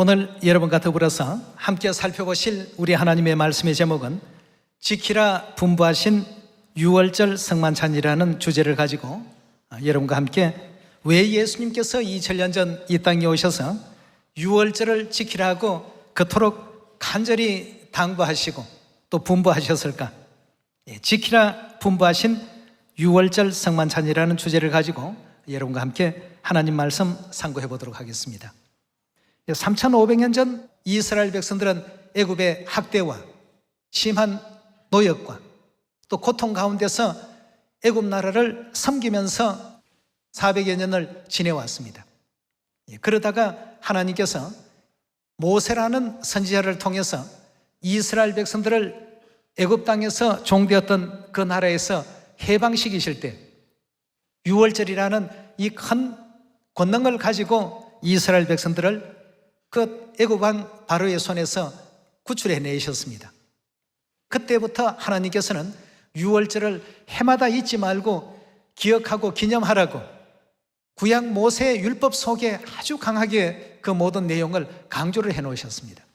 오늘 여러분과 더불어서 함께 살펴보실 우리 하나님의 말씀의 제목은 지키라 분부하신 유월절 성만찬이라는 주제를 가지고 여러분과 함께 왜 예수님께서 2000년 전 이 땅에 오셔서 유월절을 지키라고 그토록 간절히 당부하시고 또 분부하셨을까? 지키라 분부하신 유월절 성만찬이라는 주제를 가지고 여러분과 함께 하나님 말씀 상고해 보도록 하겠습니다. 3500년 전 이스라엘 백성들은 애굽의 학대와 심한 노역과 또 고통 가운데서 애굽 나라를 섬기면서 400여 년을 지내왔습니다. 그러다가 하나님께서 모세라는 선지자를 통해서 이스라엘 백성들을 애굽 땅에서 종되었던 그 나라에서 해방시키실 때 유월절이라는 이 큰 권능을 가지고 이스라엘 백성들을 그 애굽 왕 바로의 손에서 구출해 내셨습니다. 그때부터 하나님께서는 유월절을 해마다 잊지 말고 기억하고 기념하라고 구약 모세의 율법 속에 아주 강하게 그 모든 내용을 강조를 해 놓으셨습니다.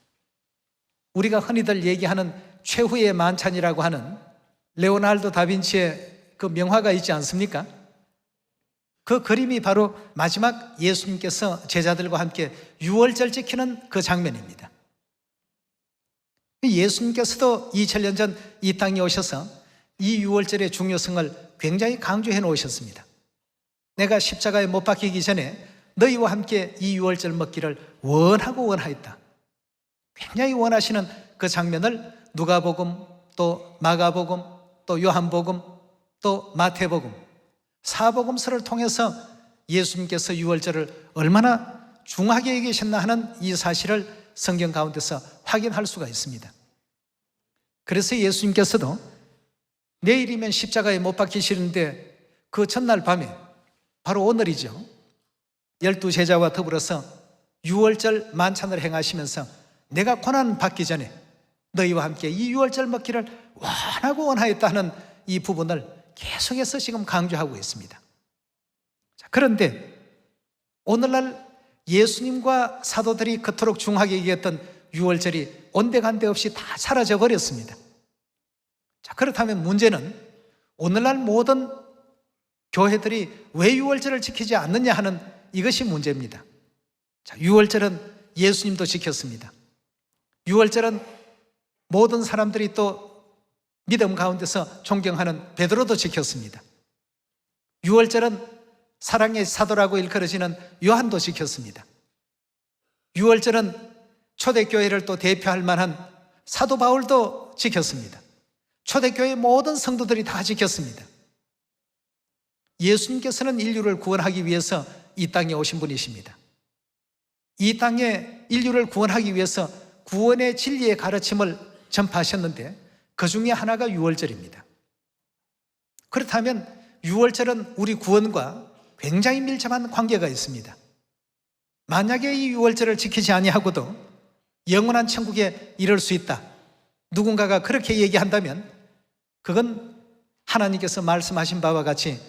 우리가 흔히들 얘기하는 최후의 만찬이라고 하는 레오나르도 다빈치의 그 명화가 있지 않습니까? 그 그림이 바로 마지막 예수님께서 제자들과 함께 유월절 지키는 그 장면입니다. 예수님께서도 2000년 전 이 땅에 오셔서 이 유월절의 중요성을 굉장히 강조해 놓으셨습니다. 내가 십자가에 못 박히기 전에 너희와 함께 이 유월절 먹기를 원하고 원하였다. 굉장히 원하시는 그 장면을 누가복음, 또 마가복음, 또 요한복음, 또 마태복음, 사복음서를 통해서 예수님께서 유월절을 얼마나 중하게 여기셨나 하는 이 사실을 성경 가운데서 확인할 수가 있습니다. 그래서 예수님께서도 내일이면 십자가에 못 박히시는데 그 첫날 밤에 바로 오늘이죠. 12제자와 더불어서 유월절 만찬을 행하시면서 내가 고난 받기 전에 너희와 함께 이 유월절 먹기를 원하고 원하였다는 이 부분을 계속해서 지금 강조하고 있습니다. 그런데 오늘날 예수님과 사도들이 그토록 중하게 얘기했던 유월절이 온데간데 없이 다 사라져 버렸습니다. 그렇다면 문제는 오늘날 모든 교회들이 왜 유월절을 지키지 않느냐 하는 이것이 문제입니다. 유월절은 예수님도 지켰습니다. 유월절은 모든 사람들이 또 믿음 가운데서 존경하는 베드로도 지켰습니다. 유월절은 사랑의 사도라고 일컬어지는 요한도 지켰습니다. 유월절은 초대교회를 또 대표할 만한 사도 바울도 지켰습니다. 초대교회 모든 성도들이 다 지켰습니다. 예수님께서는 인류를 구원하기 위해서 이 땅에 오신 분이십니다. 이 땅에 인류를 구원하기 위해서 구원의 진리의 가르침을 전파하셨는데 그 중에 하나가 유월절입니다. 그렇다면 유월절은 우리 구원과 굉장히 밀접한 관계가 있습니다. 만약에 이 유월절을 지키지 아니하고도 영원한 천국에 이를 수 있다, 누군가가 그렇게 얘기한다면 그건 하나님께서 말씀하신 바와 같이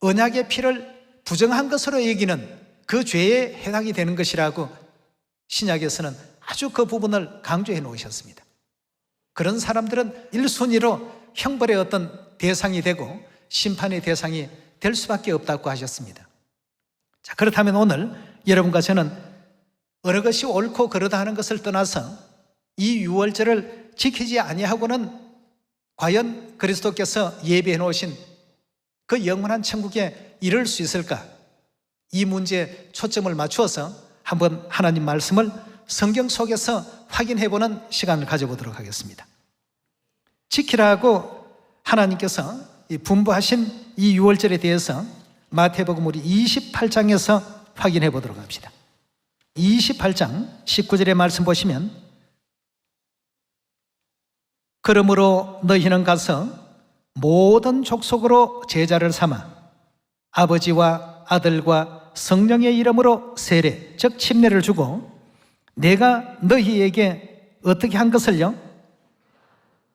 언약의 피를 부정한 것으로 여기는 그 죄에 해당이 되는 것이라고 신약에서는 아주 그 부분을 강조해 놓으셨습니다. 그런 사람들은 1순위로 형벌의 어떤 대상이 되고 심판의 대상이 될 수밖에 없다고 하셨습니다. 그렇다면 오늘 여러분과 저는 어느 것이 옳고 그르다 하는 것을 떠나서 이 유월절을 지키지 아니하고는 과연 그리스도께서 예비해 놓으신 그 영원한 천국에 이를 수 있을까? 이 문제에 초점을 맞추어서 한번 하나님 말씀을 성경 속에서 확인해보는 시간을 가져보도록 하겠습니다. 지키라고 하나님께서 분부하신 이 유월절에 대해서 마태복음 우리 28장에서 확인해 보도록 합시다. 28장 19절의 말씀 보시면 그러므로 너희는 가서 모든 족속으로 제자를 삼아 아버지와 아들과 성령의 이름으로 세례, 즉 침례를 주고 내가 너희에게 어떻게 한 것을요?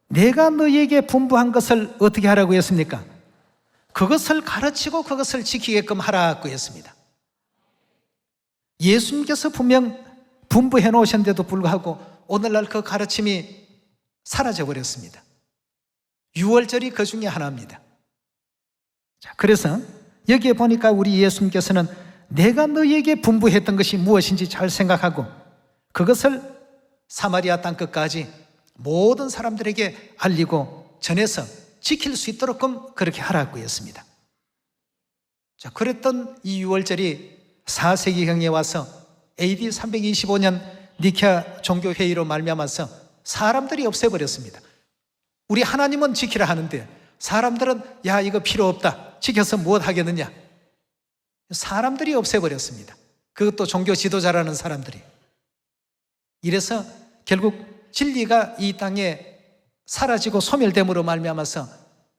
내가 너희에게 분부한 것을 어떻게 하라고 했습니까? 그것을 가르치고 그것을 지키게끔 하라고 했습니다. 예수님께서 분명 분부해 놓으셨는데도 불구하고 오늘날 그 가르침이 사라져 버렸습니다. 유월절이 그 중에 하나입니다. 자, 그래서 여기에 보니까 우리 예수님께서는 내가 너희에게 분부했던 것이 무엇인지 잘 생각하고 그것을 사마리아 땅끝까지 모든 사람들에게 알리고 전해서 지킬 수 있도록 그렇게 하라고 했습니다. 자, 그랬던 이 유월절이 4세기경에 와서 AD 325년 니케아 종교회의로 말미암아서 사람들이 없애버렸습니다. 우리 하나님은 지키라 하는데 사람들은 야 이거 필요 없다, 지켜서 무엇 하겠느냐, 사람들이 없애버렸습니다. 그것도 종교 지도자라는 사람들이. 이래서 결국 진리가 이 땅에 사라지고 소멸됨으로 말미암아서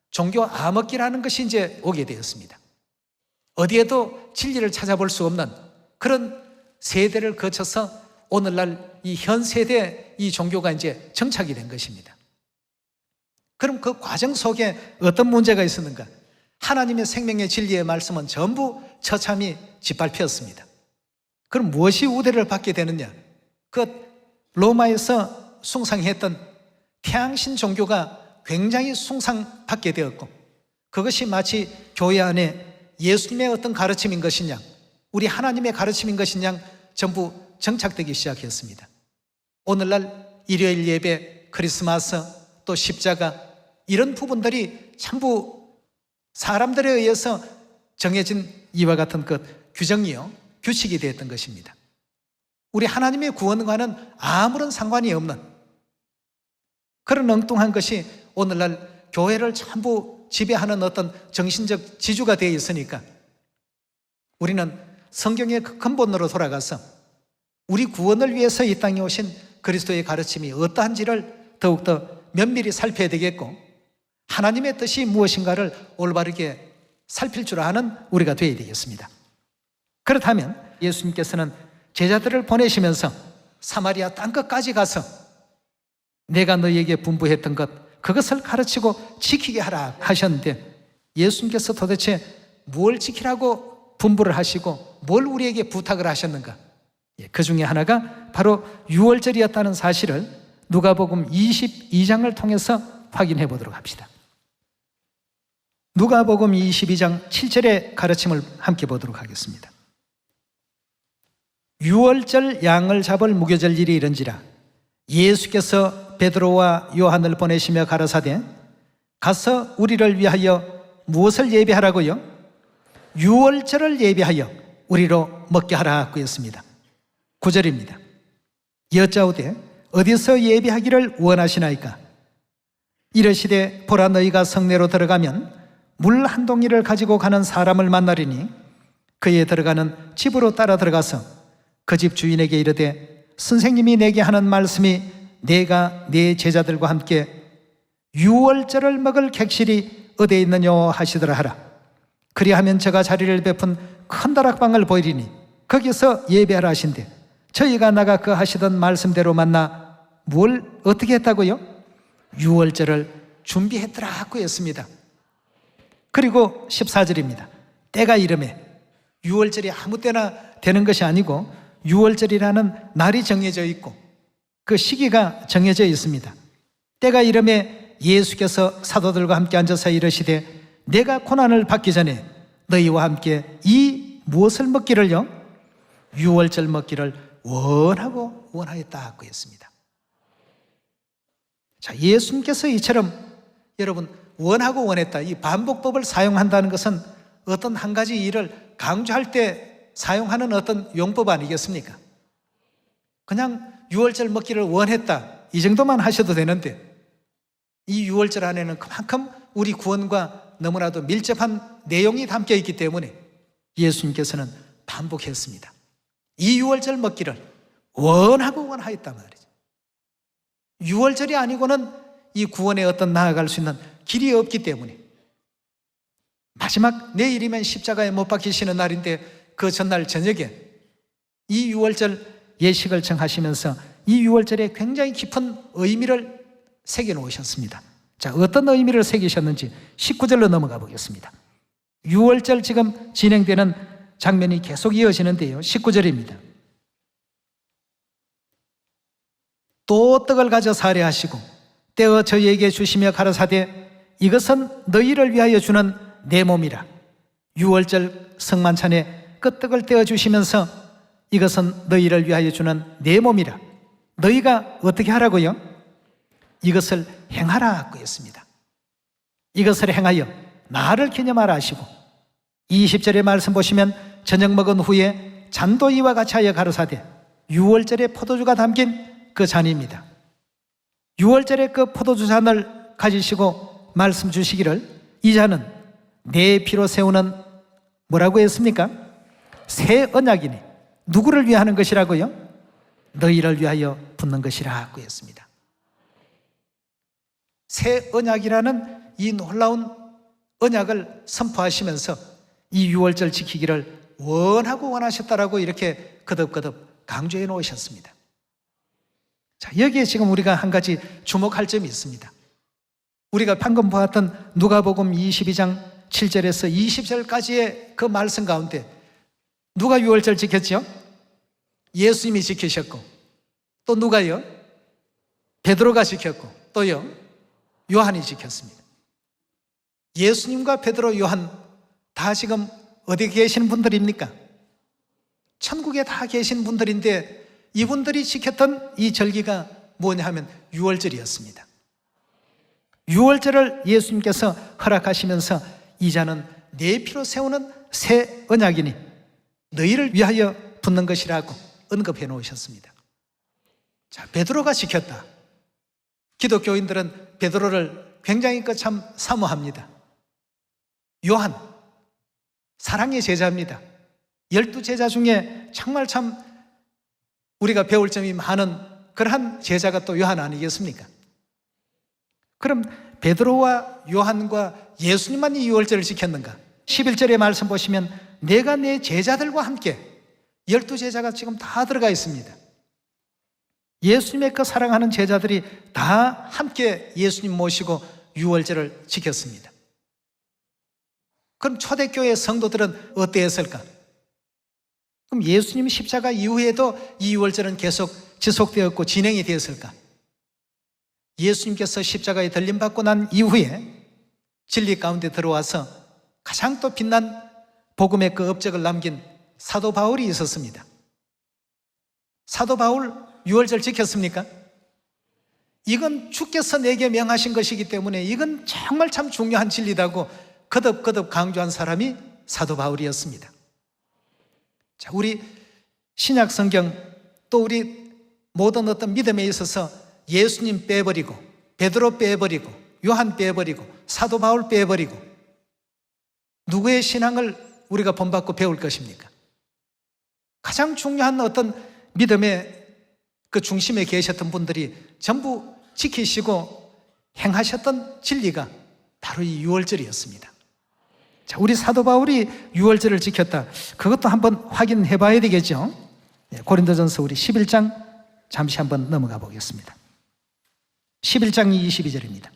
종교 암흑기라는 것이 이제 오게 되었습니다. 어디에도 진리를 찾아볼 수 없는 그런 세대를 거쳐서 오늘날 이 현 세대 이 종교가 이제 정착이 된 것입니다. 그럼 그 과정 속에 어떤 문제가 있었는가? 하나님의 생명의 진리의 말씀은 전부 처참히 짓밟혔습니다. 그럼 무엇이 우대를 받게 되느냐? 그 로마에서 숭상했던 태양신 종교가 굉장히 숭상받게 되었고 그것이 마치 교회 안에 예수님의 어떤 가르침인 것이냐, 우리 하나님의 가르침인 것이냐 전부 정착되기 시작했습니다. 오늘날 일요일 예배, 크리스마스, 또 십자가 이런 부분들이 전부 사람들에 의해서 정해진 이와 같은 것 규정이요, 규칙이 되었던 것입니다. 우리 하나님의 구원과는 아무런 상관이 없는 그런 엉뚱한 것이 오늘날 교회를 전부 지배하는 어떤 정신적 지주가 되어 있으니까 우리는 성경의 그 근본으로 돌아가서 우리 구원을 위해서 이 땅에 오신 그리스도의 가르침이 어떠한지를 더욱더 면밀히 살펴야 되겠고 하나님의 뜻이 무엇인가를 올바르게 살필 줄 아는 우리가 되어야 되겠습니다. 그렇다면 예수님께서는 제자들을 보내시면서 사마리아 땅끝까지 가서 내가 너희에게 분부했던 것 그것을 가르치고 지키게 하라 하셨는데 예수님께서 도대체 뭘 지키라고 분부를 하시고 뭘 우리에게 부탁을 하셨는가? 그 중에 하나가 바로 유월절이었다는 사실을 누가복음 22장을 통해서 확인해 보도록 합시다. 누가복음 22장 7절의 가르침을 함께 보도록 하겠습니다. 유월절 양을 잡을 무교절 일이 이른지라 예수께서 베드로와 요한을 보내시며 가라사대 가서 우리를 위하여 무엇을 예비하라고요? 유월절을 예비하여 우리로 먹게 하라고 했습니다. 9절입니다. 여짜오되 어디서 예비하기를 원하시나이까? 이르시되 보라 너희가 성내로 들어가면 물 한 동이를 가지고 가는 사람을 만나리니 그에 들어가는 집으로 따라 들어가서 그 집 주인에게 이르되 선생님이 내게 하는 말씀이 내가 네 제자들과 함께 유월절을 먹을 객실이 어디에 있느냐 하시더라 하라. 그리하면 저가 자리를 베푼 큰 다락방을 보이리니 거기서 예배하라 하신대 저희가 나가 그 하시던 말씀대로 만나 뭘 어떻게 했다고요? 유월절을 준비했더라고 했습니다. 그리고 14절입니다. 때가 이름에 유월절이 아무 때나 되는 것이 아니고 유월절이라는 날이 정해져 있고 그 시기가 정해져 있습니다. 때가 이름에 예수께서 사도들과 함께 앉아서 이르시되 내가 고난을 받기 전에 너희와 함께 이 무엇을 먹기를요? 유월절 먹기를 원하고 원하였다고 했습니다. 자, 예수님께서 이처럼 여러분 원하고 원했다 이 반복법을 사용한다는 것은 어떤 한 가지 일을 강조할 때 사용하는 어떤 용법 아니겠습니까? 그냥 유월절 먹기를 원했다 이 정도만 하셔도 되는데 이 유월절 안에는 그만큼 우리 구원과 너무나도 밀접한 내용이 담겨 있기 때문에 예수님께서는 반복했습니다. 이 유월절 먹기를 원하고 원하였단 말이죠. 유월절이 아니고는 이 구원에 어떤 나아갈 수 있는 길이 없기 때문에 마지막 내일이면 십자가에 못 박히시는 날인데 그 전날 저녁에 이 유월절 예식을 정하시면서 이 유월절에 굉장히 깊은 의미를 새겨 놓으셨습니다. 자, 어떤 의미를 새기셨는지 19절로 넘어가 보겠습니다. 유월절 지금 진행되는 장면이 계속 이어지는데요. 19절입니다. 또 떡을 가져 살해하시고 떼어 저희에게 주시며 가라사대 이것은 너희를 위하여 주는 내 몸이라. 유월절 성만찬에 그 떡을 떼어 주시면서 이것은 너희를 위하여 주는 내 몸이라. 너희가 어떻게 하라고요? 이것을 행하라고 했습니다. 이것을 행하여 나를 기념하라 하시고 20절의 말씀 보시면 저녁 먹은 후에 잔도 이와 같이 하여 가라사대 유월절의 포도주가 담긴 그 잔입니다. 유월절의 그 포도주 잔을 가지시고 말씀 주시기를 이 잔은 내 피로 세우는 뭐라고 했습니까? 새 언약이니 누구를 위하는 것이라고요? 너희를 위하여 붓는 것이라고 했습니다. 새 언약이라는 이 놀라운 언약을 선포하시면서 이 유월절 지키기를 원하고 원하셨다라고 이렇게 거듭거듭 강조해 놓으셨습니다. 자, 여기에 지금 우리가 한 가지 주목할 점이 있습니다. 우리가 방금 보았던 누가복음 22장 7절에서 20절까지의 그 말씀 가운데 누가 유월절 지켰죠? 예수님이 지키셨고 또 누가요? 베드로가 지켰고 또요? 요한이 지켰습니다. 예수님과 베드로, 요한 다 지금 어디 계신 분들입니까? 천국에 다 계신 분들인데 이분들이 지켰던 이 절기가 뭐냐 하면 유월절이었습니다. 유월절을 예수님께서 허락하시면서 이 잔은 내 피로 세우는 새 언약이니 너희를 위하여 붓는 것이라고 언급해 놓으셨습니다. 자, 베드로가 지켰다. 기독교인들은 베드로를 굉장히 참 사모합니다. 요한, 사랑의 제자입니다. 12제자 중에 정말 참 우리가 배울 점이 많은 그러한 제자가 또 요한 아니겠습니까? 그럼 베드로와 요한과 예수님만 이 유월절을 지켰는가? 11절의 말씀 보시면 내가 내 제자들과 함께 12제자가 지금 다 들어가 있습니다. 예수님의 그 사랑하는 제자들이 다 함께 예수님 모시고 유월절을 지켰습니다. 그럼 초대교회 성도들은 어땠을까? 그럼 예수님 십자가 이후에도 이 유월절은 계속 지속되었고 진행이 되었을까? 예수님께서 십자가에 들림받고 난 이후에 진리 가운데 들어와서 가장 또 빛난 복음의 그 업적을 남긴 사도 바울이 있었습니다. 사도 바울 유월절 지켰습니까? 이건 주께서 내게 명하신 것이기 때문에 이건 정말 참 중요한 진리다고 거듭거듭 강조한 사람이 사도 바울이었습니다. 자, 우리 신약 성경 또 우리 모든 어떤 믿음에 있어서 예수님 빼버리고 베드로 빼버리고 요한 빼버리고 사도 바울 빼버리고 누구의 신앙을 우리가 본받고 배울 것입니까? 가장 중요한 어떤 믿음의 그 중심에 계셨던 분들이 전부 지키시고 행하셨던 진리가 바로 이 유월절이었습니다. 자, 우리 사도 바울이 유월절을 지켰다. 그것도 한번 확인해 봐야 되겠죠. 고린도전서 우리 11장 잠시 한번 넘어가 보겠습니다. 11장 22절입니다.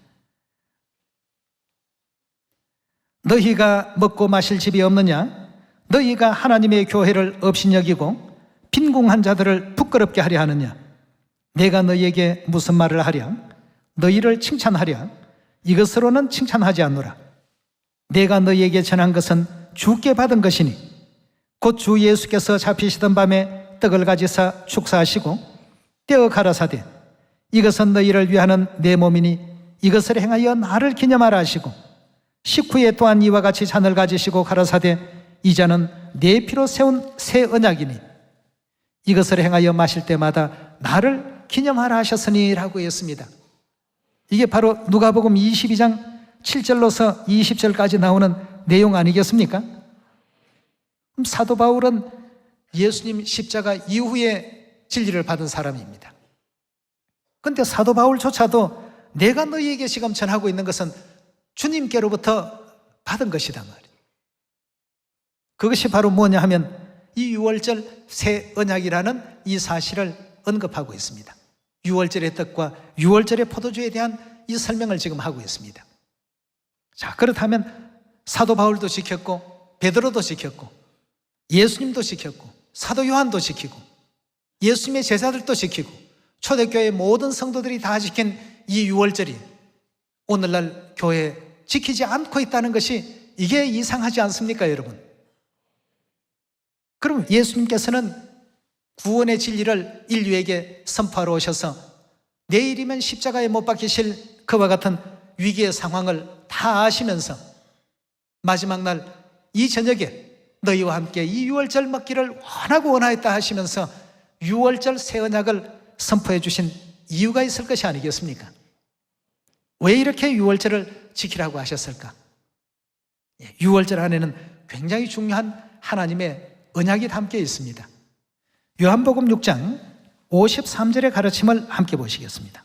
너희가 먹고 마실 집이 없느냐? 너희가 하나님의 교회를 업신여기고 빈궁한 자들을 부끄럽게 하려 하느냐? 내가 너희에게 무슨 말을 하랴? 너희를 칭찬하랴? 이것으로는 칭찬하지 않노라. 내가 너희에게 전한 것은 주께 받은 것이니 곧 주 예수께서 잡히시던 밤에 떡을 가지사 축사하시고 떼어 가라사대 이것은 너희를 위하는 내 몸이니 이것을 행하여 나를 기념하라 하시고 식후에 또한 이와 같이 잔을 가지시고 가라사대 이 잔은 내 피로 세운 새 언약이니 이것을 행하여 마실 때마다 나를 기념하라 하셨으니 라고 했습니다. 이게 바로 누가복음 22장 7절로서 20절까지 나오는 내용 아니겠습니까? 그럼 사도 바울은 예수님 십자가 이후에 진리를 받은 사람입니다. 그런데 사도 바울조차도 내가 너희에게 지금 전하고 있는 것은 주님께로부터 받은 것이다 말이에요. 그것이 바로 뭐냐 하면 이 유월절 새 언약이라는 이 사실을 언급하고 있습니다. 유월절의 떡과 유월절의 포도주에 대한 이 설명을 지금 하고 있습니다. 자, 그렇다면 사도 바울도 지켰고 베드로도 지켰고 예수님도 지켰고 사도 요한도 지키고 예수님의 제자들도 지키고 초대교회 모든 성도들이 다 지킨 이 유월절이 오늘날 교회에 지키지 않고 있다는 것이 이게 이상하지 않습니까, 여러분? 그럼 예수님께서는 구원의 진리를 인류에게 선포하러 오셔서 내일이면 십자가에 못 박히실 그와 같은 위기의 상황을 다 아시면서 마지막 날 이 저녁에 너희와 함께 이 유월절 먹기를 원하고 원하였다 하시면서 유월절 새 언약을 선포해 주신 이유가 있을 것이 아니겠습니까? 왜 이렇게 유월절을 지키라고 하셨을까? 유월절 안에는 굉장히 중요한 하나님의 언약이 담겨 있습니다. 요한복음 6장 53절의 가르침을 함께 보시겠습니다.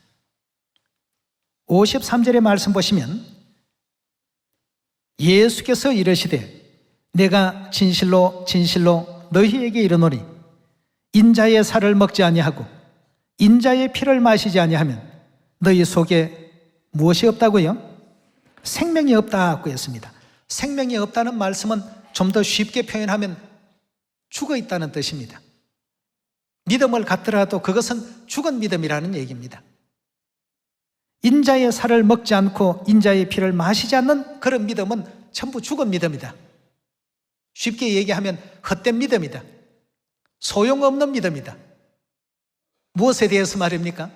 53절의 말씀 보시면 예수께서 이르시되 내가 진실로 진실로 너희에게 이르노니 인자의 살을 먹지 아니하고 인자의 피를 마시지 아니하면 너희 속에 무엇이 없다고요? 생명이 없다고 했습니다. 생명이 없다는 말씀은 좀 더 쉽게 표현하면 죽어 있다는 뜻입니다. 믿음을 갖더라도 그것은 죽은 믿음이라는 얘기입니다. 인자의 살을 먹지 않고 인자의 피를 마시지 않는 그런 믿음은 전부 죽은 믿음이다. 쉽게 얘기하면 헛된 믿음이다. 소용없는 믿음이다. 무엇에 대해서 말입니까?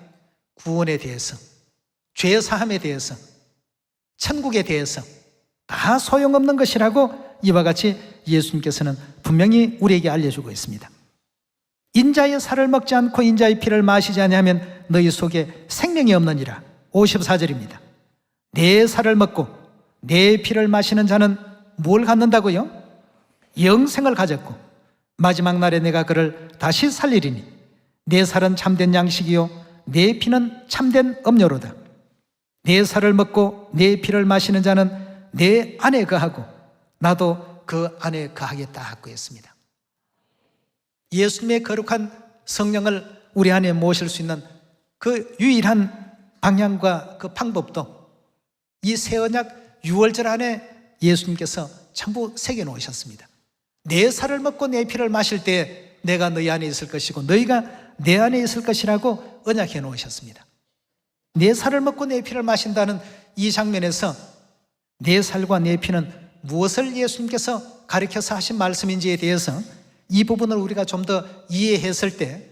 구원에 대해서, 죄 사함에 대해서, 천국에 대해서 다 소용없는 것이라고 이와 같이 예수님께서는 분명히 우리에게 알려주고 있습니다. 인자의 살을 먹지 않고 인자의 피를 마시지 아니하면 너희 속에 생명이 없느니라. 54절입니다. 내 살을 먹고 내 피를 마시는 자는 뭘 갖는다고요? 영생을 가졌고 마지막 날에 내가 그를 다시 살리리니 내 살은 참된 양식이요 내 피는 참된 음료로다. 내 살을 먹고 내 피를 마시는 자는 내 안에 거하고 나도 그 안에 거하겠다고 했습니다. 예수님의 거룩한 성령을 우리 안에 모실 수 있는 그 유일한 방향과 그 방법도 이 새 언약 유월절 안에 예수님께서 전부 새겨 놓으셨습니다. 내 살을 먹고 내 피를 마실 때 내가 너희 안에 있을 것이고 너희가 내 안에 있을 것이라고 언약해 놓으셨습니다. 내 살을 먹고 내 피를 마신다는 이 장면에서 내 살과 내 피는 무엇을 예수님께서 가르쳐서 하신 말씀인지에 대해서 이 부분을 우리가 좀 더 이해했을 때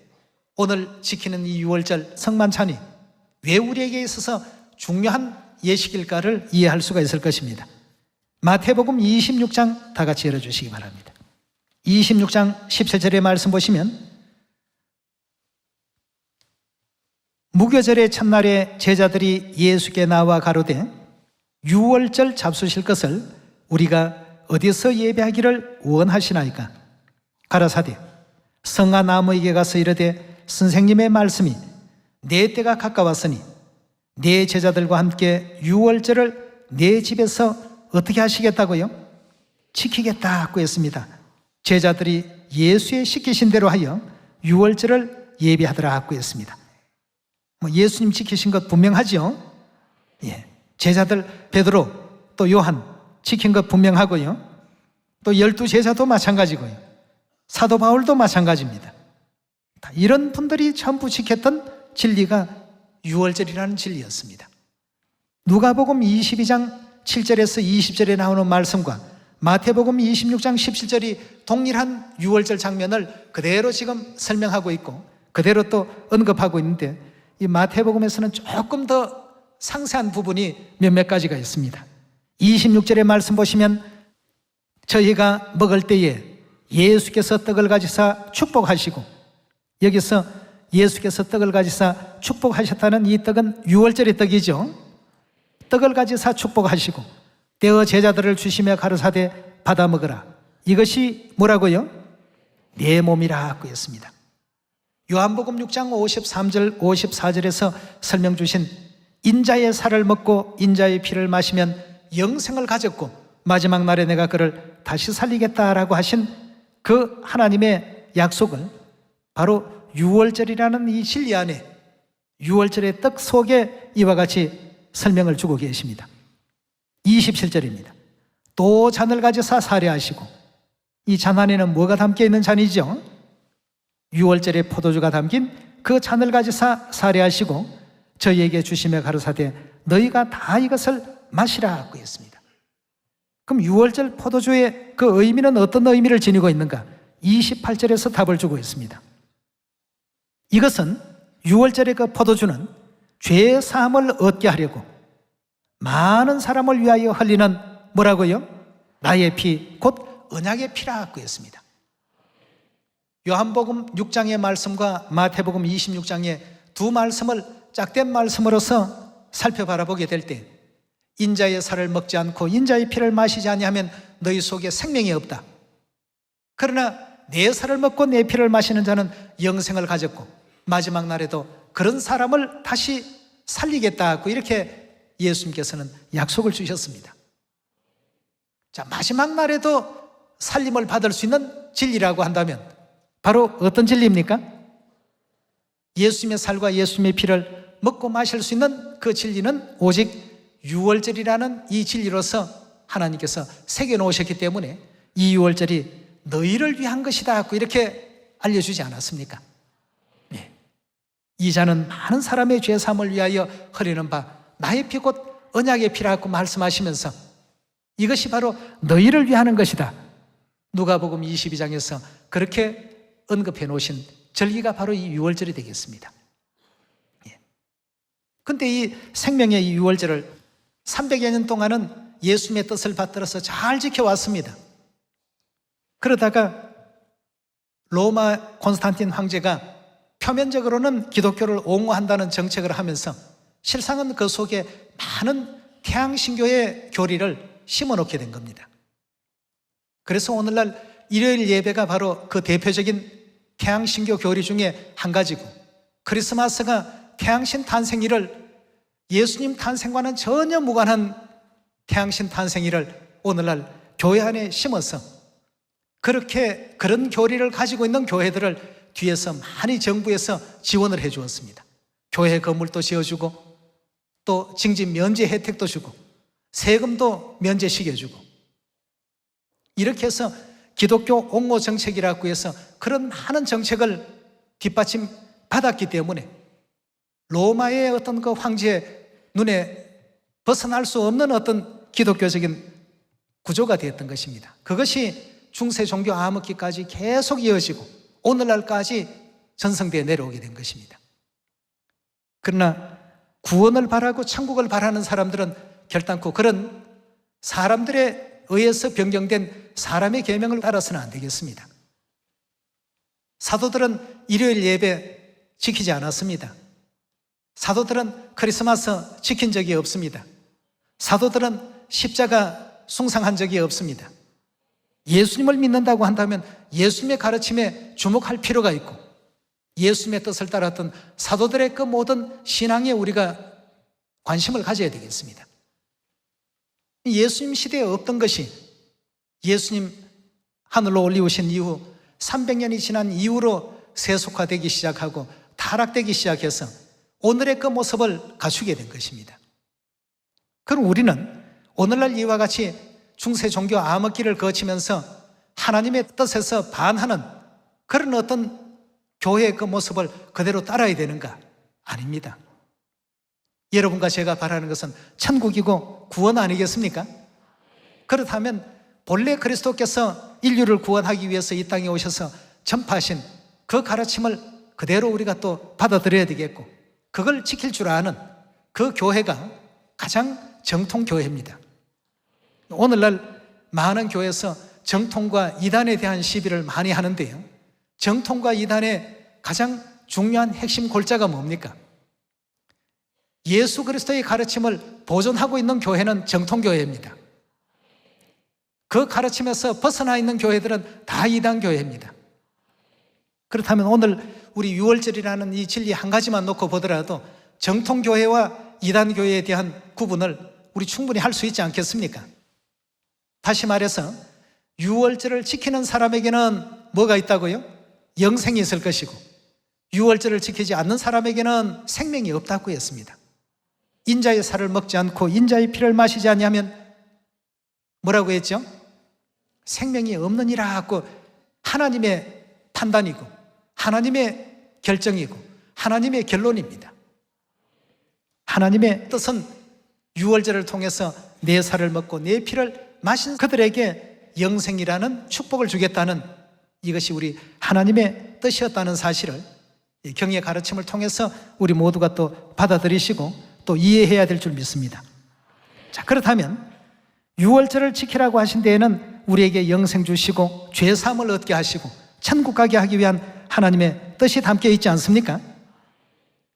오늘 지키는 이 유월절 성만찬이 왜 우리에게 있어서 중요한 예식일까를 이해할 수가 있을 것입니다. 마태복음 26장 다 같이 열어주시기 바랍니다. 26장 17절의 말씀 보시면 무교절의 첫날에 제자들이 예수께 나와 가로되 유월절 잡수실 것을 우리가 어디서 예배하기를 원하시나이까? 가라사대 성아 나무에게 가서 이르되 선생님의 말씀이 내 때가 가까웠으니 내 제자들과 함께 유월절을 내 집에서 어떻게 하시겠다고요? 지키겠다고 했습니다. 제자들이 예수의 시키신 대로 하여 유월절을 예배하더라고 했습니다. 예수님 지키신 것 분명하죠? 예. 제자들 베드로 또 요한 지킨 것 분명하고요. 또 12제자도 마찬가지고요. 사도 바울도 마찬가지입니다. 이런 분들이 전부 지켰던 진리가 유월절이라는 진리였습니다. 누가복음 22장 7절에서 20절에 나오는 말씀과 마태복음 26장 17절이 동일한 유월절 장면을 그대로 지금 설명하고 있고 그대로 또 언급하고 있는데 이 마태복음에서는 조금 더 상세한 부분이 몇몇 가지가 있습니다. 26절의 말씀 보시면 저희가 먹을 때에 예수께서 떡을 가지사 축복하시고, 여기서 예수께서 떡을 가지사 축복하셨다는 이 떡은 유월절의 떡이죠. 떡을 가지사 축복하시고 떼어 제자들을 주시며 가르사대 받아 먹으라. 이것이 뭐라고요? 내 몸이라고 했습니다. 요한복음 6장 53절 54절에서 설명 주신 인자의 살을 먹고 인자의 피를 마시면 영생을 가졌고 마지막 날에 내가 그를 다시 살리겠다라고 하신 그 하나님의 약속을 바로 유월절이라는 이 진리 안에, 유월절의 떡 속에 이와 같이 설명을 주고 계십니다. 27절입니다. 또 잔을 가지사 사례하시고, 이 잔 안에는 뭐가 담겨 있는 잔이죠? 유월절의 포도주가 담긴 그 잔을 가지사 살해하시고 저희에게 주시며 가로사대 너희가 다 이것을 마시라고 했습니다. 그럼 유월절 포도주의 그 의미는 어떤 의미를 지니고 있는가? 28절에서 답을 주고 있습니다. 이것은 유월절의 그 포도주는 죄 사함을 얻게 하려고 많은 사람을 위하여 흘리는 뭐라고요? 나의 피, 곧 언약의 피라고 했습니다. 요한복음 6장의 말씀과 마태복음 26장의 두 말씀을 짝된 말씀으로서 살펴바라보게 될 때 인자의 살을 먹지 않고 인자의 피를 마시지 아니하면 너희 속에 생명이 없다. 그러나 내 살을 먹고 내 피를 마시는 자는 영생을 가졌고 마지막 날에도 그런 사람을 다시 살리겠다고 이렇게 예수님께서는 약속을 주셨습니다. 자, 마지막 날에도 살림을 받을 수 있는 진리라고 한다면 바로 어떤 진리입니까? 예수님의 살과 예수님의 피를 먹고 마실 수 있는 그 진리는 오직 유월절이라는 이 진리로서 하나님께서 새겨놓으셨기 때문에 이 유월절이 너희를 위한 것이다 이렇게 알려주지 않았습니까? 네. 이 잔은 많은 사람의 죄사함을 위하여 흐르는 바 나의 피 곧 언약의 피라고 말씀하시면서 이것이 바로 너희를 위하는 것이다. 누가복음 22장에서 그렇게 언급해 놓으신 절기가 바로 이 유월절이 되겠습니다. 그런데 이 생명의 이 유월절을 300여 년 동안은 예수님의 뜻을 받들어서 잘 지켜왔습니다. 그러다가 로마 콘스탄틴 황제가 표면적으로는 기독교를 옹호한다는 정책을 하면서 실상은 그 속에 많은 태양신교의 교리를 심어놓게 된 겁니다. 그래서 오늘날 일요일 예배가 바로 그 대표적인 태양신교 교리 중에 한 가지고 크리스마스가 태양신 탄생일을 예수님 탄생과는 전혀 무관한 태양신 탄생일을 오늘날 교회 안에 심어서 그렇게 그런 교리를 가지고 있는 교회들을 뒤에서 많이 정부에서 지원을 해 주었습니다. 교회 건물도 지어주고 또 징집 면제 혜택도 주고 세금도 면제시켜주고 이렇게 해서 기독교 옹호 정책이라고 해서 그런 많은 정책을 뒷받침 받았기 때문에 로마의 어떤 그 황제의 눈에 벗어날 수 없는 어떤 기독교적인 구조가 되었던 것입니다. 그것이 중세 종교 암흑기까지 계속 이어지고 오늘날까지 전성되어 내려오게 된 것입니다. 그러나 구원을 바라고 천국을 바라는 사람들은 결단코 그런 사람들에 의해서 변경된 사람의 계명을 따라서는 안 되겠습니다. 사도들은 일요일 예배 지키지 않았습니다. 사도들은 크리스마스 지킨 적이 없습니다. 사도들은 십자가 숭상한 적이 없습니다. 예수님을 믿는다고 한다면 예수님의 가르침에 주목할 필요가 있고 예수님의 뜻을 따랐던 사도들의 그 모든 신앙에 우리가 관심을 가져야 되겠습니다. 예수님 시대에 없던 것이 예수님 하늘로 올리우신 이후 300년이 지난 이후로 세속화되기 시작하고 타락되기 시작해서 오늘의 그 모습을 갖추게 된 것입니다. 그럼 우리는 오늘날 이와 같이 중세 종교 암흑기를 거치면서 하나님의 뜻에서 반하는 그런 어떤 교회의 그 모습을 그대로 따라야 되는가? 아닙니다. 여러분과 제가 바라는 것은 천국이고 구원 아니겠습니까? 그렇다면 본래 그리스도께서 인류를 구원하기 위해서 이 땅에 오셔서 전파하신 그 가르침을 그대로 우리가 또 받아들여야 되겠고 그걸 지킬 줄 아는 그 교회가 가장 정통교회입니다. 오늘날 많은 교회에서 정통과 이단에 대한 시비를 많이 하는데요, 정통과 이단의 가장 중요한 핵심 골자가 뭡니까? 예수 그리스도의 가르침을 보존하고 있는 교회는 정통교회입니다. 그 가르침에서 벗어나 있는 교회들은 다 이단교회입니다. 그렇다면 오늘 우리 유월절이라는 이 진리 한 가지만 놓고 보더라도 정통교회와 이단교회에 대한 구분을 우리 충분히 할 수 있지 않겠습니까? 다시 말해서 유월절을 지키는 사람에게는 뭐가 있다고요? 영생이 있을 것이고 유월절을 지키지 않는 사람에게는 생명이 없다고 했습니다. 인자의 살을 먹지 않고 인자의 피를 마시지 아니하면 뭐라고 했죠? 생명이 없느니라 하고 하나님의 판단이고 하나님의 결정이고 하나님의 결론입니다. 하나님의 뜻은 유월절을 통해서 내 살을 먹고 내 피를 마신 그들에게 영생이라는 축복을 주겠다는, 이것이 우리 하나님의 뜻이었다는 사실을 경의 가르침을 통해서 우리 모두가 또 받아들이시고 또 이해해야 될 줄 믿습니다. 자, 그렇다면 유월절을 지키라고 하신 데에는 우리에게 영생 주시고 죄사함을 얻게 하시고 천국 가게 하기 위한 하나님의 뜻이 담겨 있지 않습니까?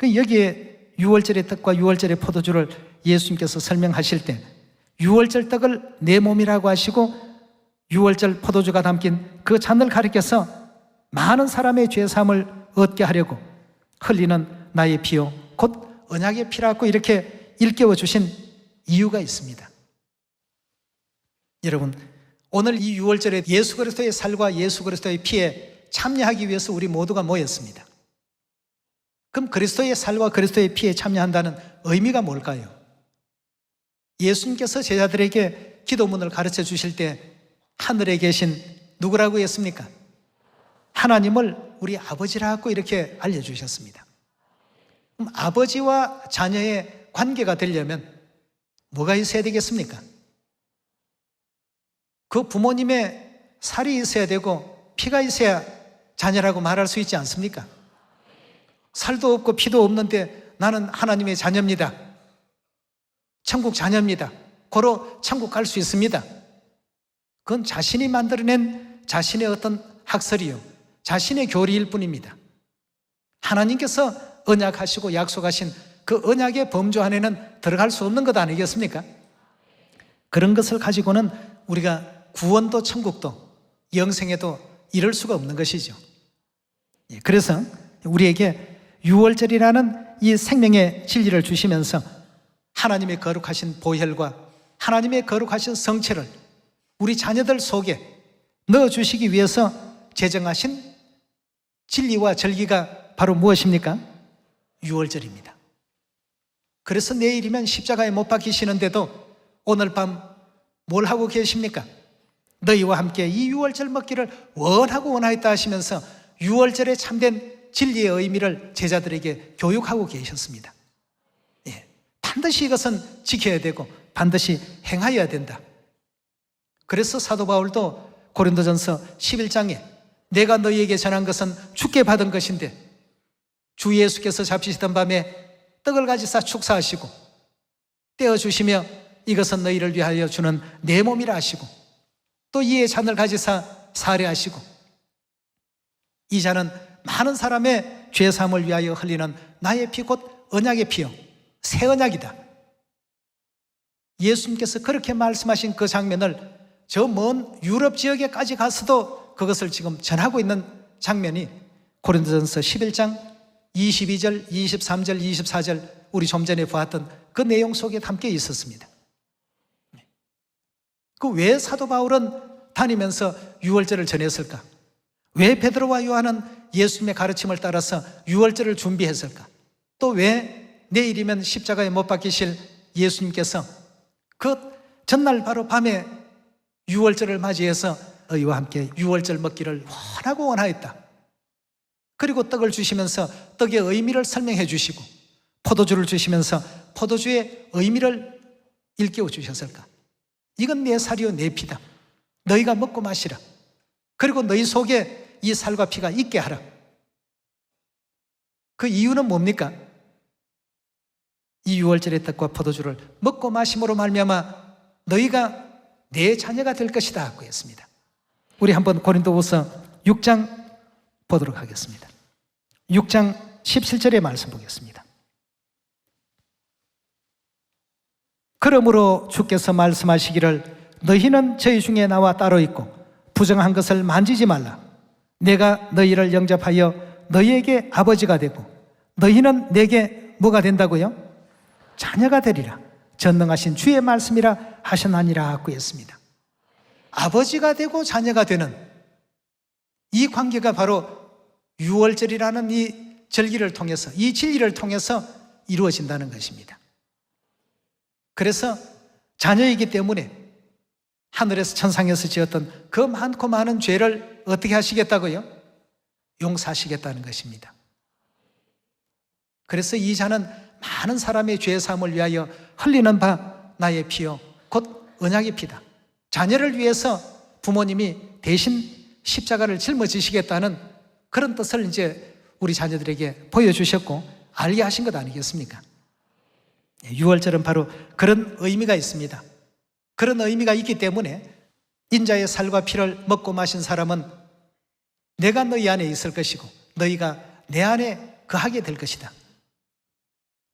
여기에 유월절의 뜻과 유월절의 포도주를 예수님께서 설명하실 때 유월절 떡을 내 몸이라고 하시고 유월절 포도주가 담긴 그 잔을 가리켜서 많은 사람의 죄사함을 얻게 하려고 흘리는 나의 피요 곧 언약의 피라고 이렇게 일깨워 주신 이유가 있습니다. 여러분, 오늘 이 유월절에 예수 그리스도의 살과 예수 그리스도의 피에 참여하기 위해서 우리 모두가 모였습니다. 그럼 그리스도의 살과 그리스도의 피에 참여한다는 의미가 뭘까요? 예수님께서 제자들에게 기도문을 가르쳐 주실 때 하늘에 계신 누구라고 했습니까? 하나님을 우리 아버지라고 이렇게 알려주셨습니다. 그럼 아버지와 자녀의 관계가 되려면 뭐가 있어야 되겠습니까? 그 부모님의 살이 있어야 되고 피가 있어야 자녀라고 말할 수 있지 않습니까? 살도 없고 피도 없는데 나는 하나님의 자녀입니다, 천국 자녀입니다, 고로 천국 갈 수 있습니다. 그건 자신이 만들어낸 자신의 어떤 학설이요, 자신의 교리일 뿐입니다. 하나님께서 언약하시고 약속하신 그 언약의 범주 안에는 들어갈 수 없는 것 아니겠습니까? 그런 것을 가지고는 우리가 구원도 천국도 영생에도 이룰 수가 없는 것이죠. 그래서 우리에게 유월절이라는 이 생명의 진리를 주시면서 하나님의 거룩하신 보혈과 하나님의 거룩하신 성체를 우리 자녀들 속에 넣어주시기 위해서 제정하신 진리와 절기가 바로 무엇입니까? 유월절입니다. 그래서 내일이면 십자가에 못 박히시는데도 오늘 밤 뭘 하고 계십니까? 너희와 함께 이 유월절 먹기를 원하고 원하였다 하시면서 유월절에 참된 진리의 의미를 제자들에게 교육하고 계셨습니다. 반드시 이것은 지켜야 되고 반드시 행하여야 된다. 그래서 사도 바울도 고린도전서 11장에 내가 너희에게 전한 것은 주께 받은 것인데 주 예수께서 잡히시던 밤에 떡을 가지사 축사하시고 떼어주시며 이것은 너희를 위하여 주는 내 몸이라 하시고 또 이에 잔을 가지사 사례하시고 이 잔은 많은 사람의 죄사함을 위하여 흘리는 나의 피 곧 언약의 피요 새 언약이다. 예수님께서 그렇게 말씀하신 그 장면을 저 먼 유럽 지역에까지 가서도 그것을 지금 전하고 있는 장면이 고린도전서 11장 22절, 23절, 24절 우리 좀 전에 보았던 그 내용 속에 담겨 있었습니다. 그 왜 사도 바울은 다니면서 유월절을 전했을까? 왜 베드로와 요한은 예수님의 가르침을 따라서 유월절을 준비했을까? 또 왜 내일이면 십자가에 못 박히실 예수님께서 그 전날 바로 밤에 유월절을 맞이해서 너희와 함께 유월절 먹기를 원하고 원하였다. 그리고 떡을 주시면서 떡의 의미를 설명해 주시고 포도주를 주시면서 포도주의 의미를 일깨워 주셨을까? 이건 내 살이요 내 피다. 너희가 먹고 마시라. 그리고 너희 속에 이 살과 피가 있게 하라. 그 이유는 뭡니까? 이 유월절의 떡과 포도주를 먹고 마심으로 말미암아 너희가 내 자녀가 될 것이다 하고 했습니다. 우리 한번 고린도후서 6장 보도록 하겠습니다. 6장 17절의 말씀 보겠습니다. 그러므로 주께서 말씀하시기를 너희는 저희 중에 나와 따로 있고 부정한 것을 만지지 말라. 내가 너희를 영접하여 너희에게 아버지가 되고 너희는 내게 뭐가 된다고요? 자녀가 되리라. 전능하신 주의 말씀이라 하셨나니라 하고 했습니다. 아버지가 되고 자녀가 되는 이 관계가 바로 유월절이라는 이 절기를 통해서 이 진리를 통해서 이루어진다는 것입니다. 그래서 자녀이기 때문에 하늘에서 천상에서 지었던 그 많고 많은 죄를 어떻게 하시겠다고요? 용서하시겠다는 것입니다. 그래서 이 잔은 많은 사람의 죄 사함을 위하여 흘리는 바 나의 피요 곧 언약의 피다. 자녀를 위해서 부모님이 대신 십자가를 짊어지시겠다는 그런 뜻을 이제 우리 자녀들에게 보여주셨고 알게 하신 것 아니겠습니까? 유월절은 바로 그런 의미가 있습니다. 그런 의미가 있기 때문에 인자의 살과 피를 먹고 마신 사람은 내가 너희 안에 있을 것이고 너희가 내 안에 거하게 될 것이다.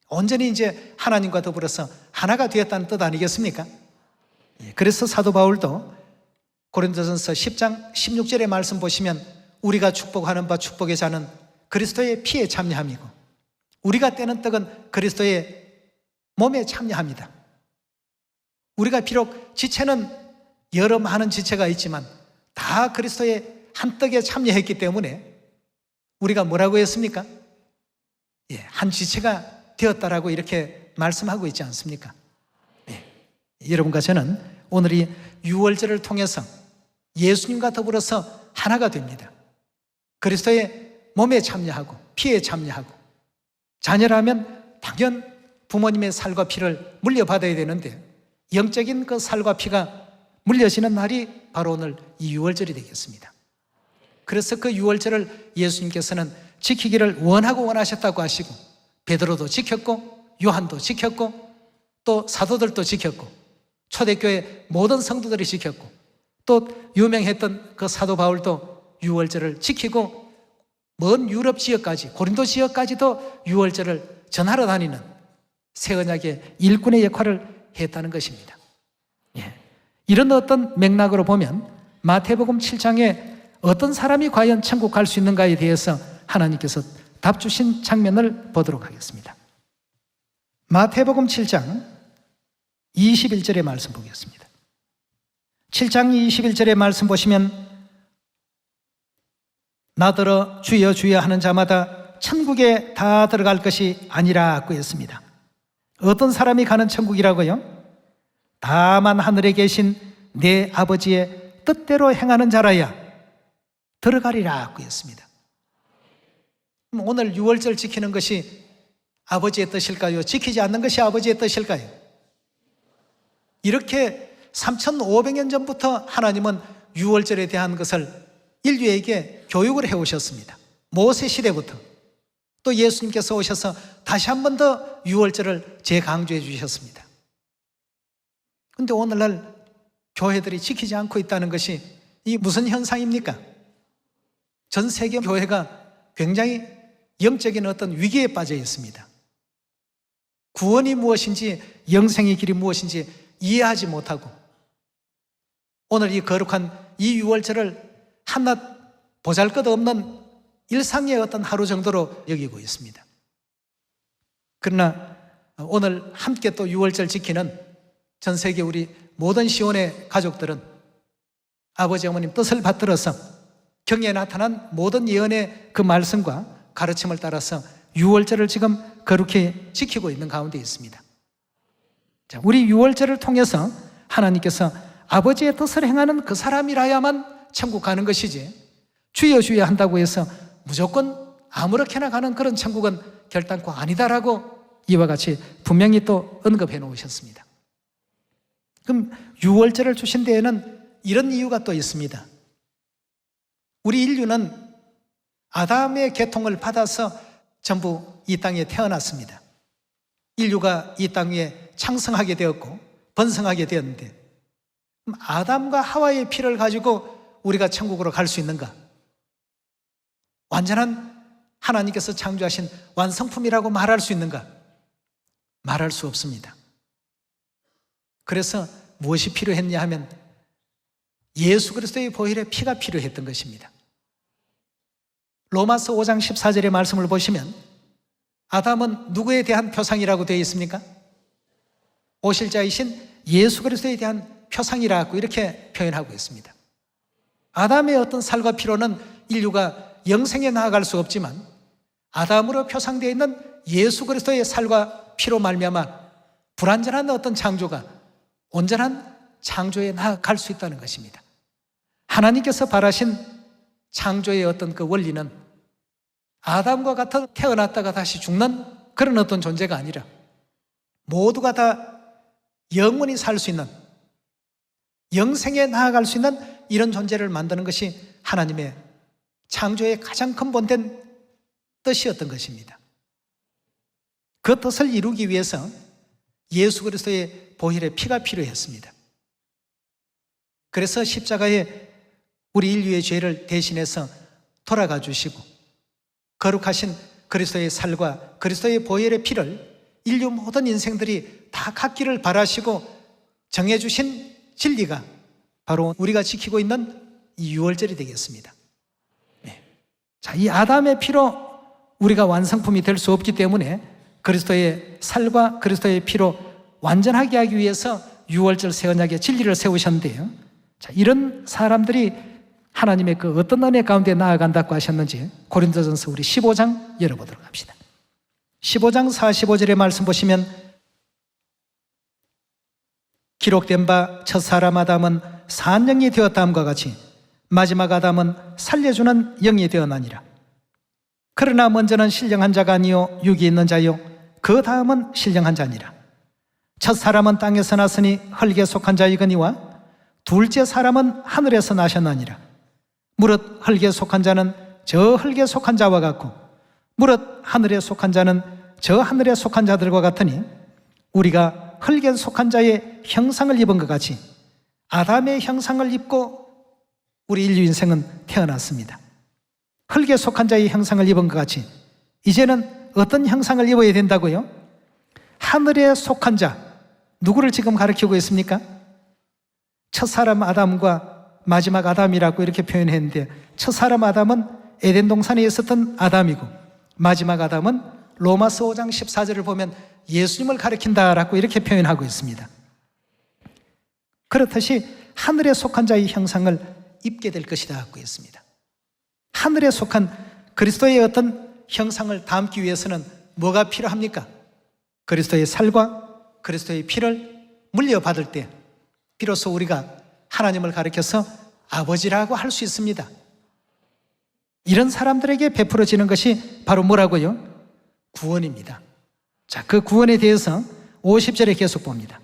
온전히 이제 하나님과 더불어서 하나가 되었다는 뜻 아니겠습니까? 그래서 사도 바울도 고린도전서 10장 16절의 말씀 보시면 우리가 축복하는 바 축복의 잔은 그리스도의 피에 참여함이고 우리가 떼는 떡은 그리스도의 몸에 참여합니다. 우리가 비록 지체는 여러 많은 지체가 있지만 다 그리스도의 한 떡에 참여했기 때문에 우리가 뭐라고 했습니까? 한 지체가 되었다라고 이렇게 말씀하고 있지 않습니까? 여러분과 저는 오늘 이 유월절을 통해서 예수님과 더불어서 하나가 됩니다. 그리스도의 몸에 참여하고 피에 참여하고 자녀라면 당연 부모님의 살과 피를 물려받아야 되는데 영적인 그 살과 피가 물려지는 날이 바로 오늘 이 유월절이 되겠습니다. 그래서 그 유월절을 예수님께서는 지키기를 원하셨다고 하시고 베드로도 지켰고 요한도 지켰고 또 사도들도 지켰고 초대교회 모든 성도들이 지켰고 또 유명했던 그 사도 바울도 유월절을 지키고 먼 유럽 지역까지 고린도 지역까지도 유월절을 전하러 다니는 새 언약의 일꾼의 역할을 했다는 것입니다. 이런 어떤 맥락으로 보면 마태복음 7장에 어떤 사람이 과연 천국 갈 수 있는가에 대해서 하나님께서 답 주신 장면을 보도록 하겠습니다. 마태복음 7장 21절의 말씀 보겠습니다. 7장 21절의 말씀 보시면 나더러 주여 주여 하는 자마다 천국에 다 들어갈 것이 아니라고 했습니다. 어떤 사람이 가는 천국이라고요? 다만 하늘에 계신 내 아버지의 뜻대로 행하는 자라야 들어가리라고 했습니다. 오늘 유월절 지키는 것이 아버지의 뜻일까요? 지키지 않는 것이 아버지의 뜻일까요? 이렇게 3,500년 전부터 하나님은 유월절에 대한 것을 인류에게 교육을 해오셨습니다. 모세 시대부터 또 예수님께서 오셔서 다시 한 번 더 유월절을 재강조해 주셨습니다. 그런데 오늘날 교회들이 지키지 않고 있다는 것이 이 무슨 현상입니까? 전 세계 교회가 굉장히 영적인 어떤 위기에 빠져 있습니다. 구원이 무엇인지 영생의 길이 무엇인지 이해하지 못하고 오늘 이 거룩한 이 유월절을 한낱 보잘것없는 일상의 어떤 하루 정도로 여기고 있습니다. 그러나 오늘 함께 또 유월절 지키는 전 세계 우리 모든 시온의 가족들은 아버지 어머님 뜻을 받들어서 경에 나타난 모든 예언의 그 말씀과 가르침을 따라서 유월절을 지금 거룩히 지키고 있는 가운데 있습니다. 자, 우리 유월절을 통해서 하나님께서 아버지의 뜻을 행하는 그 사람이라야만 천국 가는 것이지 주여 주여 한다고 해서 무조건 아무렇게나 가는 그런 천국은 결단코 아니다라고 이와 같이 분명히 또 언급해 놓으셨습니다. 그럼 유월절을 주신 데에는 이런 이유가 또 있습니다. 우리 인류는 아담의 계통을 받아서 전부 이 땅에 태어났습니다. 인류가 이 땅 위에 창성하게 되었고 번성하게 되었는데 그럼 아담과 하와의 피를 가지고 우리가 천국으로 갈 수 있는가? 완전한 하나님께서 창조하신 완성품이라고 말할 수 있는가? 말할 수 없습니다. 그래서 무엇이 필요했냐 하면 예수 그리스도의 보혈의 피가 필요했던 것입니다. 로마서 5장 14절의 말씀을 보시면 아담은 누구에 대한 표상이라고 되어 있습니까? 오실 자이신 예수 그리스도에 대한 표상이라고 이렇게 표현하고 있습니다. 아담의 어떤 살과 피로는 인류가 영생에 나아갈 수 없지만 아담으로 표상되어 있는 예수 그리스도의 살과 피로 말미암아 불완전한 어떤 창조가 온전한 창조에 나아갈 수 있다는 것입니다. 하나님께서 바라신 창조의 어떤 그 원리는 아담과 같아 태어났다가 다시 죽는 그런 어떤 존재가 아니라 모두가 다 영원히 살 수 있는, 영생에 나아갈 수 있는 이런 존재를 만드는 것이 하나님의 창조의 가장 근본된 뜻이었던 것입니다. 그 뜻을 이루기 위해서 예수 그리스도의 보혈의 피가 필요했습니다. 그래서 십자가에 우리 인류의 죄를 대신해서 돌아가 주시고 거룩하신 그리스도의 살과 그리스도의 보혈의 피를 인류 모든 인생들이 다 갖기를 바라시고 정해주신 진리가 바로 우리가 지키고 있는 이 유월절이 되겠습니다. 자, 이 아담의 피로 우리가 완성품이 될 수 없기 때문에 그리스도의 살과 그리스도의 피로 완전하게 하기 위해서 유월절 새 언약의 진리를 세우셨는데요. 자, 이런 사람들이 하나님의 그 어떤 은혜 가운데 나아간다고 하셨는지 고린도전서 우리 15장 열어보도록 합시다. 15장 45절의 말씀 보시면 기록된 바 첫사람 아담은 산영이 되었다함과 같이 마지막 아담은 살려주는 영이 되었나니라. 그러나 먼저는 신령한 자가 아니요 육이 있는 자요 그 다음은 신령한 자니라. 첫사람은 땅에서 났으니 흙에 속한 자이거니와 둘째 사람은 하늘에서 나셨나니라. 무릇 흙에 속한 자는 저 흙에 속한 자와 같고 무릇 하늘에 속한 자는 저 하늘에 속한 자들과 같으니 우리가 흙에 속한 자의 형상을 입은 것 같이 아담의 형상을 입고 우리 인류 인생은 태어났습니다. 흙에 속한 자의 형상을 입은 것 같이 이제는 어떤 형상을 입어야 된다고요? 하늘에 속한 자, 누구를 지금 가리키고 있습니까? 첫사람 아담과 마지막 아담이라고 이렇게 표현했는데 첫사람 아담은 에덴 동산에 있었던 아담이고 마지막 아담은 로마서 5장 14절을 보면 예수님을 가리킨다라고 이렇게 표현하고 있습니다. 그렇듯이 하늘에 속한 자의 형상을 입게 될 것이다 하고 있습니다. 하늘에 속한 그리스도의 어떤 형상을 담기 위해서는 뭐가 필요합니까? 그리스도의 살과 그리스도의 피를 물려받을 때 비로소 우리가 하나님을 가리켜서 아버지라고 할 수 있습니다. 이런 사람들에게 베풀어지는 것이 바로 뭐라고요? 구원입니다. 자, 그 구원에 대해서 50절에 계속 봅니다.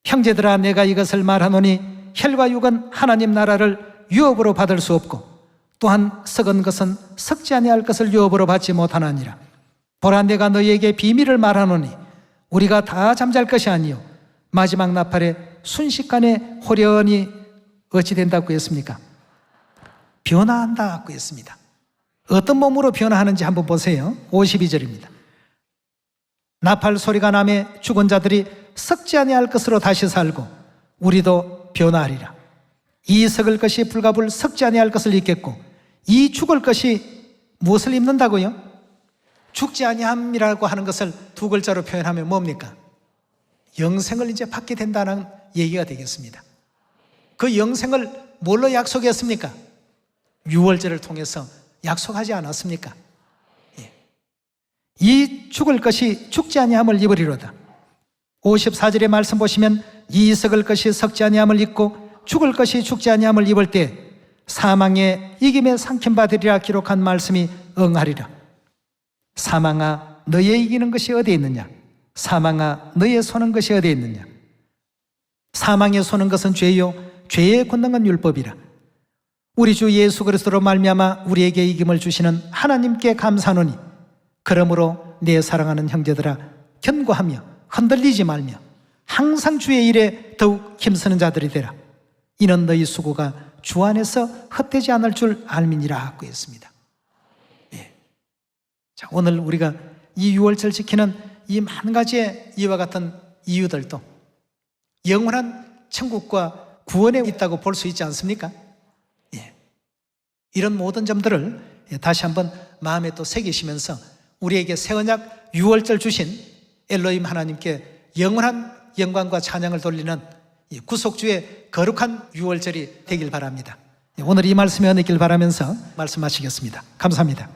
형제들아 내가 이것을 말하노니 혈과 육은 하나님 나라를 유업으로 받을 수 없고 또한 썩은 것은 썩지 아니할 것을 유업으로 받지 못하나니라. 보라 내가 너희에게 비밀을 말하노니 우리가 다 잠잘 것이 아니요 마지막 나팔에 순식간에 호련히 어찌 된다고 했습니까? 변화한다고 했습니다. 어떤 몸으로 변화하는지 한번 보세요. 52절입니다. 나팔 소리가 나매 죽은 자들이 썩지 아니할 것으로 다시 살고 우리도 변화하리라. 이 썩을 것이 불가불 썩지 아니할 것을 입겠고 이 죽을 것이 무엇을 입는다고요? 죽지 아니함이라고 하는 것을 두 글자로 표현하면 뭡니까? 영생을 이제 받게 된다는 얘기가 되겠습니다. 그 영생을 뭘로 약속했습니까? 유월절을 통해서 약속하지 않았습니까? 예. 이 죽을 것이 죽지 아니함을 입으리로다. 54절의 말씀 보시면 이 썩을 것이 썩지 아니함을 입고 죽을 것이 죽지 아니함을 입을 때 사망의 이김에 삼킨 바되리라 기록한 말씀이 응하리라. 사망아 너의 이기는 것이 어디에 있느냐? 사망아 너의 소는 것이 어디에 있느냐? 사망의 소는 것은 죄요 죄의 권능은 율법이라. 우리 주 예수 그리스도로 말미암아 우리에게 이김을 주시는 하나님께 감사하노니 그러므로 내 사랑하는 형제들아 견고하며 흔들리지 말며 항상 주의 일에 더욱 힘쓰는 자들이 되라. 이는 너희 수고가 주 안에서 헛되지 않을 줄 알미니라 하고 했습니다. 예. 자, 오늘 우리가 이 유월절 지키는 이 만 가지의 이와 같은 이유들도 영원한 천국과 구원에 있다고 볼 수 있지 않습니까? 예. 이런 모든 점들을 다시 한번 마음에 또 새기시면서 우리에게 새 언약 유월절 주신 엘로힘 하나님께 영원한 영광과 찬양을 돌리는 구속주의 거룩한 유월절이 되길 바랍니다. 오늘 이 말씀에 은혜길 바라면서 말씀하시겠습니다. 감사합니다.